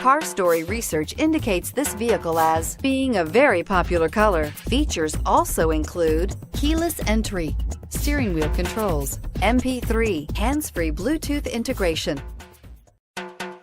Car Story research indicates this vehicle as being a very popular color. Features also include keyless entry, steering wheel controls, MP3, hands-free Bluetooth integration.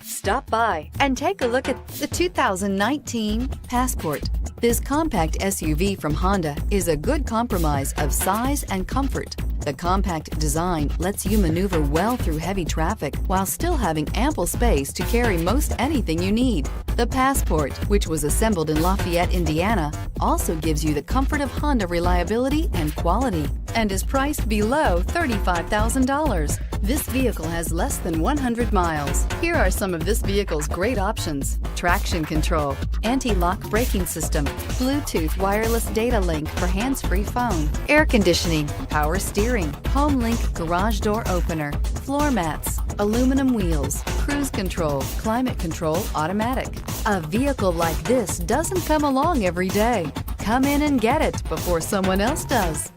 Stop by and take a look at the 2019 Passport. This compact SUV from Honda is a good compromise of size and comfort. The compact design lets you maneuver well through heavy traffic while still having ample space to carry most anything you need. The Passport, which was assembled in Lafayette, Indiana, also gives you the comfort of Honda reliability and quality and is priced below $35,000. This vehicle has less than 100 miles. Here are some of this vehicle's great options: traction control, anti-lock braking system, Bluetooth wireless data link for hands-free phone, air conditioning, power steering, home link garage door opener, floor mats, aluminum wheels, cruise control, climate control automatic. A vehicle like this doesn't come along every day. Come in and get it before someone else does.